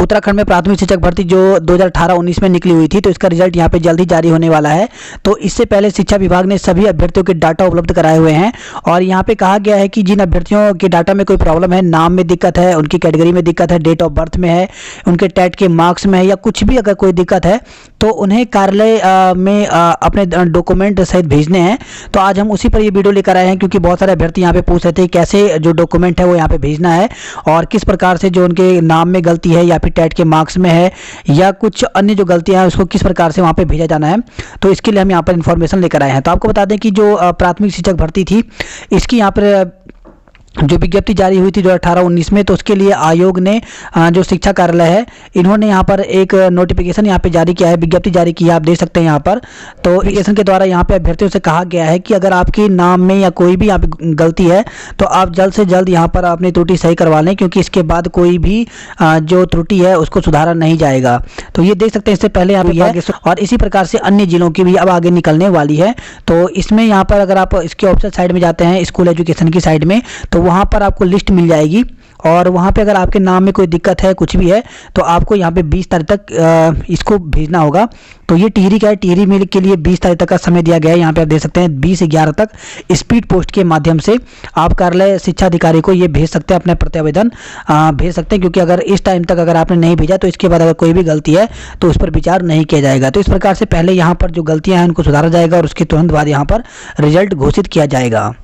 उत्तराखंड में प्राथमिक शिक्षक भर्ती जो 2018-19 में निकली हुई थी, तो इसका रिजल्ट यहाँ पे जल्द ही जारी होने वाला है। तो इससे पहले शिक्षा विभाग ने सभी अभ्यर्थियों के डाटा उपलब्ध कराए हुए हैं और यहाँ पे कहा गया है कि जिन अभ्यर्थियों के डाटा में कोई प्रॉब्लम है, नाम में दिक्कत है, उनकी कैटेगरी में दिक्कत है, डेट ऑफ बर्थ में है, उनके टेट के मार्क्स में है, या कुछ भी अगर कोई दिक्कत है तो उन्हें कार्यालय में अपने डॉक्यूमेंट सहित भेजने हैं। तो आज हम उसी पर ये वीडियो लेकर आए हैं, क्योंकि बहुत सारे अभ्यर्थी यहाँ पे पूछ रहे थे कैसे जो डॉक्यूमेंट है वो यहाँ पे भेजना है और किस प्रकार से जो उनके नाम में गलती है या फिर टेट के मार्क्स में है या कुछ अन्य जो गलतियां हैं उसको किस प्रकार से वहाँ पे भेजा जाना है। तो इसके लिए हम यहाँ पर इन्फॉर्मेशन लेकर आए हैं। तो आपको बता दें कि जो प्राथमिक शिक्षक भर्ती थी, इसकी यहाँ पर जो विज्ञप्ति जारी हुई थी 2018-19 में, तो उसके लिए आयोग ने जो शिक्षा कार्यालय है, इन्होंने यहाँ पर एक नोटिफिकेशन यहाँ पे जारी किया है, विज्ञप्ति जारी की है, आप देख सकते हैं यहाँ पर। तो नोटिफिकेशन के द्वारा यहाँ पे अभ्यर्थियों से कहा गया है कि अगर आपके नाम में या कोई भी यहाँ पे गलती है तो आप जल्द से जल्द यहाँ पर अपनी त्रुटि सही करवा लें, क्योंकि इसके बाद कोई भी जो त्रुटि है उसको सुधारा नहीं जाएगा। तो ये देख सकते हैं, इससे पहले यहाँ पे आगे और इसी प्रकार से अन्य जिलों की भी अब आगे निकलने वाली है। तो इसमें यहाँ पर अगर आप इसके ऑप्शन साइड में जाते हैं, स्कूल एजुकेशन की साइड में, तो वहाँ पर आपको लिस्ट मिल जाएगी और वहाँ पे अगर आपके नाम में कोई दिक्कत है, कुछ भी है, तो आपको यहाँ पे 20 तारीख तक इसको भेजना होगा। तो ये टिहरी का है, टिहरी में के लिए 20 तारीख तक का समय दिया गया है। यहाँ पे आप देख सकते हैं 20/11 तक स्पीड पोस्ट के माध्यम से आप कार्यालय शिक्षा अधिकारी को ये भेज सकते हैं, अपने प्रत्यावेदन भेज सकते हैं, क्योंकि अगर इस टाइम तक अगर आपने नहीं भेजा तो इसके बाद अगर कोई भी गलती है तो उस पर विचार नहीं किया जाएगा। तो इस प्रकार से पहले यहाँ पर जो गलतियाँ हैं उनको सुधारा जाएगा और उसके तुरंत बाद यहाँ पर रिजल्ट घोषित किया जाएगा।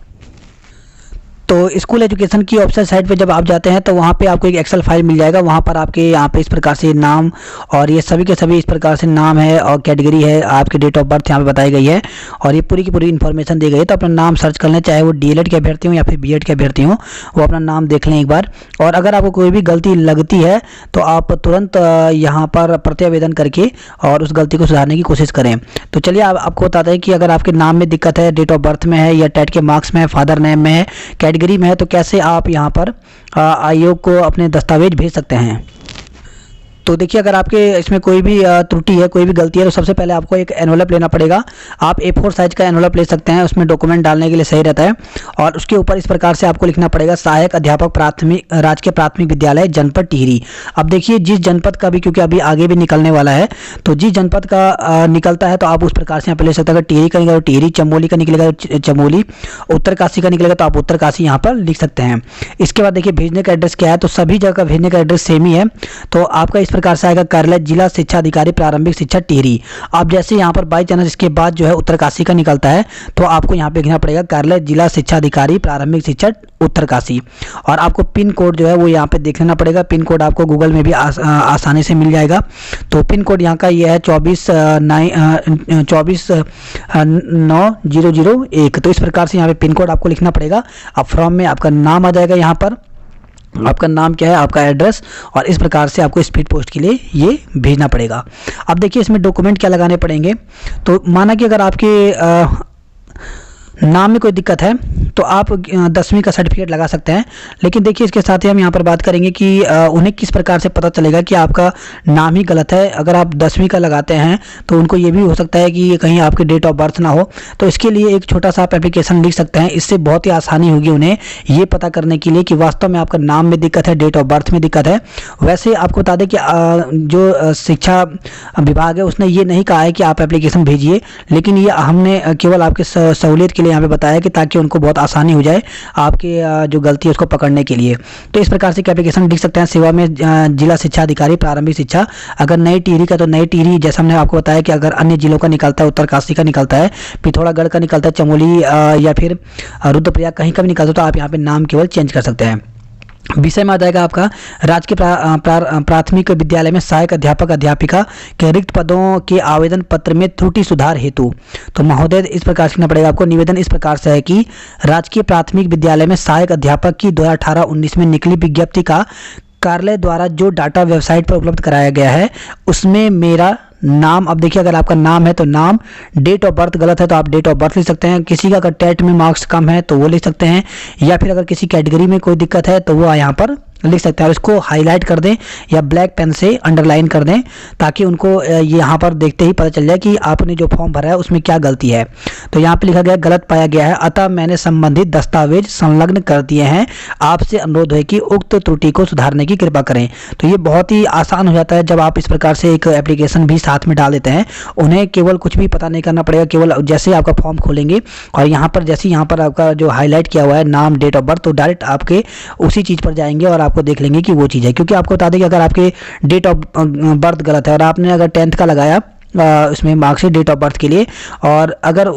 तो स्कूल एजुकेशन की ऑप्शन साइट पे जब आप जाते हैं तो वहाँ पे आपको एक एक्सेल फाइल मिल जाएगा। वहाँ पर आपके यहाँ पे इस प्रकार से नाम और ये सभी के सभी इस प्रकार से नाम है और कैटेगरी है, आपकी डेट ऑफ बर्थ यहाँ पे बताई गई है और ये पूरी की पूरी इन्फॉर्मेशन दी गई है। तो अपना नाम सर्च कर लें, चाहे वो डीएलएड के अभ्यर्थी हों या फिर बीएड के अभ्यर्थी हों, वो अपना नाम देख लें एक बार। और अगर आपको कोई भी गलती लगती है तो आप तुरंत यहाँ पर प्रत्यावेदन करके और उस गलती को सुधारने की कोशिश करें। तो चलिए आपको बताते हैं कि अगर आपके नाम में दिक्कत है, डेट ऑफ बर्थ में है या टेट के मार्क्स में है, फादर नेम में है, कैटेगरी में है, तो कैसे आप यहाँ पर आयोग को अपने दस्तावेज भेज सकते हैं। तो देखिए, अगर आपके इसमें कोई भी त्रुटि है, कोई भी गलती है, तो सबसे पहले आपको एक एनवलप लेना पड़ेगा। आप A4 साइज का एनवलप ले सकते हैं, उसमें डॉक्यूमेंट डालने के लिए सही रहता है। और उसके ऊपर इस प्रकार से आपको लिखना पड़ेगा, सहायक अध्यापक प्राथमिक राजकीय प्राथमिक विद्यालय जनपद टिहरी। अब देखिए, जिस जनपद का भी, क्योंकि अभी आगे भी निकलने वाला है, तो जिस जनपद का निकलता है तो आप उस प्रकार से यहाँ पे ले सकते हैं। अगर टिहरी का निकलेगा तो टिहरी, चमोली का निकलेगा तो चमोली, उत्तरकाशी का निकलेगा तो आप उत्तरकाशी यहाँ पर लिख सकते हैं। इसके बाद देखिए, भेजने का एड्रेस क्या है, तो सभी जगह का भेजने का एड्रेस सेम ही है। तो आपका इस प्रकार से आएगा, कार्यालय जिला शिक्षा अधिकारी प्रारंभिक शिक्षा टिहरी। आप जैसे यहाँ पर बाई चांस इसके बाद जो है उत्तरकाशी का निकलता है तो आपको यहाँ पे लिखना पड़ेगा, कार्यालय जिला शिक्षा अधिकारी प्रारंभिक शिक्षा उत्तरकाशी। और आपको पिन कोड जो है वो यहाँ पे देख लेना पड़ेगा। पिन कोड आपको गूगल में भी आसानी से मिल जाएगा। तो पिन कोड यहाँ का ये है 24/9/001। तो इस प्रकार से यहाँ पे पिन कोड आपको लिखना पड़ेगा। अब फॉर्म में आपका नाम आ जाएगा, यहाँ पर आपका नाम क्या है, आपका एड्रेस, और इस प्रकार से आपको स्पीड पोस्ट के लिए ये भेजना पड़ेगा। अब देखिए, इसमें डॉक्यूमेंट क्या लगाने पड़ेंगे। तो माना कि अगर आपके नाम में कोई दिक्कत है तो आप 10वीं का सर्टिफिकेट लगा सकते हैं। लेकिन देखिए, इसके साथ ही हम यहाँ पर बात करेंगे कि उन्हें किस प्रकार से पता चलेगा कि आपका नाम ही गलत है। अगर आप 10वीं का लगाते हैं तो उनको ये भी हो सकता है कि कहीं आपकी डेट ऑफ बर्थ ना हो। तो इसके लिए एक छोटा सा आप एप्लीकेशन लिख सकते हैं। इससे बहुत ही आसानी होगी उन्हें ये पता करने के लिए कि वास्तव में आपका नाम में दिक्कत है, डेट ऑफ बर्थ में दिक्कत है। वैसे आपको बता दें कि जो शिक्षा विभाग है उसने ये नहीं कहा है कि आप एप्लीकेशन भेजिए, लेकिन ये हमने केवल आपके सहूलियत के लिए यहाँ पे बताया कि ताकि उनको बहुत आसानी हो जाए आपके जो गलती है उसको पकड़ने के लिए। तो इस प्रकार से एप्लीकेशन लिख सकते हैं, सेवा में जिला शिक्षा अधिकारी प्रारंभिक शिक्षा। अगर नई टिहरी का तो नई टिहरी, जैसा हमने आपको बताया कि अगर अन्य जिलों का निकलता है, उत्तरकाशी का निकलता है, पिथौरागढ़ का निकलता है, चमोली या फिर रुद्रप्रयाग कहीं का भी निकलता है, तो आप यहाँ पे नाम केवल चेंज कर सकते हैं। विषय में आ जाएगा आपका राजकीय प्राथमिक विद्यालय में सहायक अध्यापक अध्यापिका के रिक्त पदों के आवेदन पत्र में त्रुटि सुधार हेतु। तो महोदय, इस प्रकार से लिखना पड़ेगा आपको। निवेदन इस प्रकार से है कि राजकीय प्राथमिक विद्यालय में सहायक अध्यापक की 2018-19 में निकली विज्ञप्ति का कार्यालय द्वारा जो डाटा वेबसाइट पर उपलब्ध कराया गया है उसमें मेरा नाम, अब देखिए, अगर आपका नाम है तो नाम, डेट ऑफ बर्थ गलत है तो आप डेट ऑफ बर्थ लिख सकते हैं। किसी का अगर टेट में मार्क्स कम है तो वो लिख सकते हैं, या फिर अगर किसी कैटेगरी में कोई दिक्कत है तो वो यहाँ पर लिख सकते हैं, और इसको हाईलाइट कर दें या ब्लैक पेन से अंडरलाइन कर दें, ताकि उनको यहाँ पर देखते ही पता चल जाए कि आपने जो फॉर्म भरा है उसमें क्या गलती है। तो यहाँ पे लिखा गया गलत पाया गया है, अतः मैंने संबंधित दस्तावेज संलग्न कर दिए हैं, आपसे अनुरोध है कि उक्त त्रुटि को सुधारने की कृपा करें। तो ये बहुत ही आसान हो जाता है जब आप इस प्रकार से एक एप्लीकेशन भी साथ में डाल देते हैं। उन्हें केवल कुछ भी पता नहीं करना पड़ेगा, केवल जैसे ही आपका फॉर्म खोलेंगे और यहाँ पर जैसे यहाँ पर आपका जो हाईलाइट किया हुआ है नाम, डेट ऑफ बर्थ, तो डायरेक्ट आपके उसी चीज़ पर जाएंगे और आपको देख लेंगे कि वो चीज़ है। क्योंकि आपको बता दें कि अगर आपके डेट ऑफ बर्थ गलत है और आपने अगर 10th का लगाया उसमें मार्कशीट डेट ऑफ बर्थ के लिए, और अगर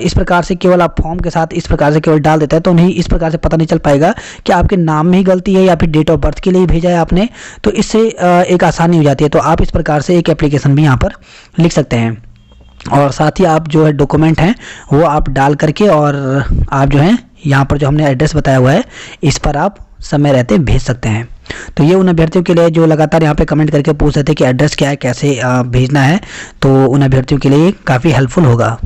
इस प्रकार से केवल आप फॉर्म के साथ इस प्रकार से केवल डाल देता है, तो उन्हें इस प्रकार से पता नहीं चल पाएगा कि आपके नाम में ही गलती है या फिर डेट ऑफ बर्थ के लिए भेजा है आपने। तो इससे एक आसानी हो जाती है। तो आप इस प्रकार से एक एप्लीकेशन भी यहाँ पर लिख सकते हैं, और साथ ही आप जो है डॉक्यूमेंट हैं वो आप डाल करके, और आप जो है यहाँ पर जो हमने एड्रेस बताया हुआ है इस पर आप समय रहते भेज सकते हैं। तो ये उन अभ्यर्थियों के लिए जो लगातार यहाँ पे कमेंट करके पूछ रहे थे कि एड्रेस क्या है, कैसे भेजना है, तो उन अभ्यर्थियों के लिए काफ़ी हेल्पफुल होगा।